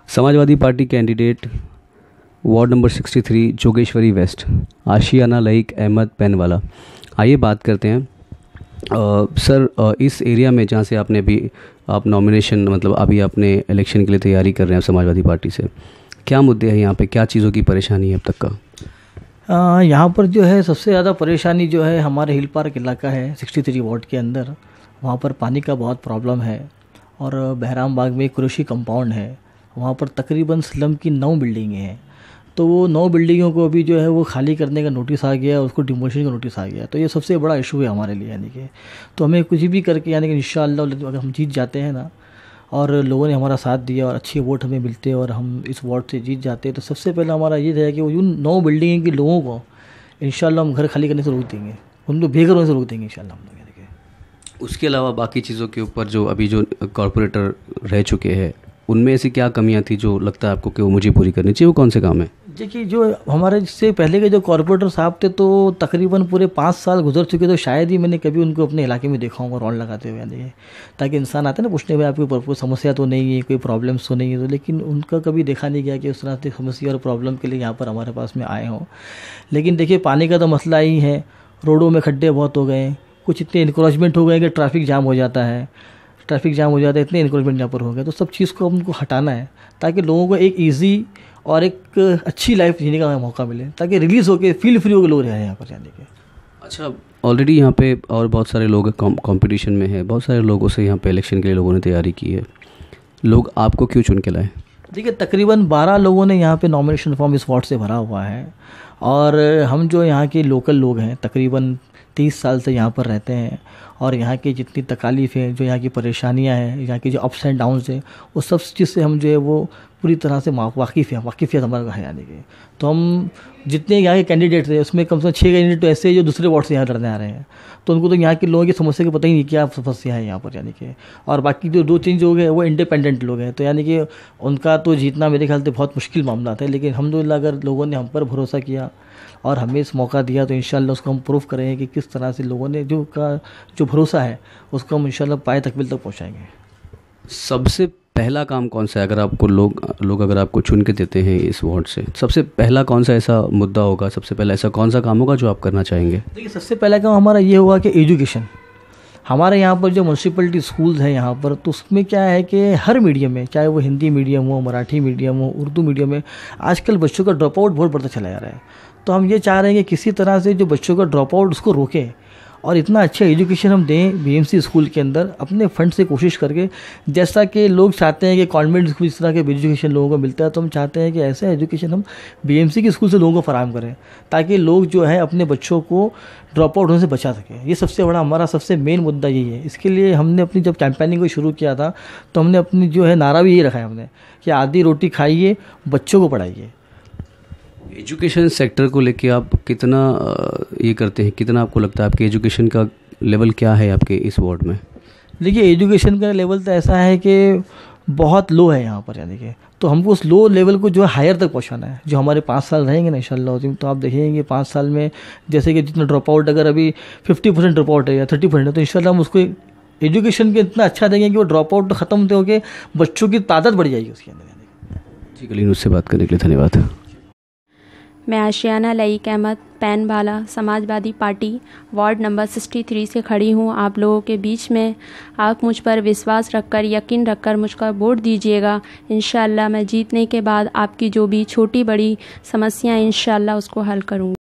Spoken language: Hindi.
Samajwadi Party candidate ward number 63 Jogeshwari West Ashiyana Laeeq Ahmed Panwala. आइए बात करते हैं सर, इस एरिया में जहाँ से आपने अभी आप नॉमिनेशन मतलब अभी आपने इलेक्शन के लिए तैयारी कर रहे हैं समाजवादी पार्टी से, क्या मुद्दे हैं यहाँ पे, क्या चीज़ों की परेशानी है अब तक का? यहाँ पर जो है सबसे ज़्यादा परेशानी जो है हमारे हिल पार्क इलाका है 63 वार्ड के अंदर। वहाँ पर पानी का बहुत प्रॉब्लम है और बहराम बाग में एक कृषि कंपाउंड है, वहाँ पर तकरीबन स्लम की 9 बिल्डिंगें हैं। तो वो 9 बिल्डिंगों को अभी जो है वो खाली करने का नोटिस आ गया, उसको डिमोलिशन का नोटिस आ गया। तो ये सबसे बड़ा इशू है हमारे लिए, यानी कि तो हमें कुछ भी करके यानी कि इंशाअल्लाह अगर हम जीत जाते हैं ना और लोगों ने हमारा साथ दिया और अच्छी वोट हमें मिलते हैं और हम इस वार्ड से जीत जाते हैं, तो सबसे पहले हमारा ये रहेगा कि वो उन 9 बिल्डिंग के लोगों को इंशाअल्लाह हम घर खाली करने से रोक देंगे, उनको बेघर होने से रोक देंगे इंशाअल्लाह हम लोग। यानी कि उसके अलावा बाकी चीज़ों के ऊपर जो अभी जो कॉरपोरेटर रह चुके हैं उनमें ऐसी क्या कमियां थी जो लगता है आपको कि वो मुझे पूरी करनी चाहिए, वो कौन से काम है? देखिए, जो हमारे से पहले के जो कॉरपोरेटर साहब थे तो तकरीबन पूरे 5 साल गुजर चुके, तो शायद ही मैंने कभी उनको अपने इलाके में देखा होगा राउंड लगाते हुए, यानी ताकि इंसान आते हैं ना पूछने हुए आपकी कोई समस्या तो नहीं है, कोई प्रॉब्लम्स तो नहीं है, तो लेकिन उनका कभी देखा नहीं गया कि उस तरह से समस्या और प्रॉब्लम के लिए यहाँ पर हमारे पास में आए हों। लेकिन देखिए, पानी का तो मसला ही है, रोडों में खड्डे बहुत हो गए, कुछ इतने इंक्रोचमेंट हो गए कि ट्रैफिक जाम हो जाता है, इतने इंक्रोचमेंट यहाँ पर हो गए। तो सब चीज़ को हमको हटाना है ताकि लोगों को एक ईजी और एक अच्छी लाइफ जीने का मौका मिले, ताकि रिलीज़ होकर फील फ्री होकर लोग रहें यहाँ पर जाने के। अच्छा, ऑलरेडी यहाँ पे और बहुत सारे लोग कंपटीशन में है, बहुत सारे लोगों से यहाँ पे इलेक्शन के लिए लोगों ने तैयारी की है, लोग आपको क्यों चुन के लाए? देखिए, तकरीबन 12 लोगों ने यहाँ पे नॉमिनेशन फॉर्म इस वार्ड से भरा हुआ है और हम जो यहाँ के लोकल लोग हैं तकरीबन 30 साल से यहाँ पर रहते हैं और यहाँ की जितनी तकालीफ़ हैं, जो यहाँ की परेशानियाँ हैं, यहाँ की जो अप्स एंड डाउन्स हैं, वो सब चीज़ से हम जो है वो पूरी तरह से वाकिफ़ियत हमारा है, यानी कि तो हम जितने यहाँ के कैंडिडेट थे उसमें कम से कम 6 कैंडिडेट तो ऐसे हैं जो दूसरे वार्ड से यहाँ लड़ने आ रहे हैं, तो उनको तो यहाँ के लोगों की समस्या का पता ही नहीं क्या समस्या है यहाँ पर, यानी कि और बाकी जो 2-3 लोग हैं वो इंडिपेंडेंट लोग हैं, तो यानी कि उनका तो जीतना मेरे ख्याल से बहुत मुश्किल मामला था। लेकिन अल्हम्दुलिल्लाह अगर लोगों ने हम पर भरोसा किया और हमें इस मौका दिया तो इंशाअल्लाह उसको हम प्रूफ करेंगे कि किस तरह से लोगों ने जो भरोसा है उसको हम इंशाअल्लाह पाए तकमील तक पहुँचाएँगे। सबसे पहला काम कौन सा है, अगर आपको लोग अगर आपको चुन के देते हैं इस वार्ड से, सबसे पहला कौन सा ऐसा मुद्दा होगा, सबसे पहला ऐसा कौन सा काम होगा जो आप करना चाहेंगे? देखिए, सबसे पहला काम हमारा ये होगा कि एजुकेशन। हमारे यहाँ पर जो म्यूनसिपलिटी स्कूल्स हैं यहाँ पर, तो उसमें क्या है कि हर मीडियम में, चाहे वो हिंदी मीडियम हो, मराठी मीडियम हो, उर्दू मीडियम में, आजकल बच्चों का ड्रॉप आउट बहुत बढ़ता चला जा रहा है। तो हम ये चाह रहे हैं कि किसी तरह से जो बच्चों का ड्रॉप आउट उसको रोकें और इतना अच्छा एजुकेशन हम दें बीएमसी स्कूल के अंदर अपने फंड से कोशिश करके। जैसा कि लोग चाहते हैं कि कॉन्वेंट स्कूल इस तरह के एजुकेशन लोगों को मिलता है, तो हम चाहते हैं कि ऐसा एजुकेशन हम बीएमसी के स्कूल से लोगों को फराहम करें ताकि लोग जो है अपने बच्चों को ड्रॉप आउट होने से बचा सकें। ये सबसे बड़ा हमारा सबसे मेन मुद्दा यही है। इसके लिए हमने अपनी जब कैंपेनिंग को शुरू किया था तो हमने अपनी जो है नारा भी यही रखा है हमने कि आधी रोटी खाइए, बच्चों को पढ़ाइए। एजुकेशन सेक्टर को लेके आप कितना ये करते हैं, कितना आपको लगता है आपके एजुकेशन का लेवल क्या है आपके इस वार्ड में? देखिए, एजुकेशन का लेवल तो ऐसा है कि बहुत लो है यहाँ पर, यानी कि तो हमको उस लो लेवल को जो है हायर तक पहुँचाना है। जो हमारे 5 साल रहेंगे ना इंशाअल्लाह, तो आप देखेंगे 5 साल में जैसे कि जितना ड्रॉप आउट, अगर अभी 50% ड्रॉप आउट है या 30% है, तो इंशाअल्लाह हम उसको एजुकेशन के इतना अच्छा देंगे कि वो ड्रॉप आउट ख़त्म होकर बच्चों की तादाद बढ़ जाएगी उसके अंदर। जी, कलीन, उससे बात करने के लिए धन्यवाद। मैं Ashiyana Laeeq Ahmed Panwala Samajwadi Party ward number 63 से खड़ी हूँ आप लोगों के बीच में। आप मुझ पर विश्वास रखकर, यकीन रखकर मुझको वोट दीजिएगा। इंशाअल्लाह मैं जीतने के बाद आपकी जो भी छोटी बड़ी समस्याएं इंशाअल्लाह उसको हल करूँगी।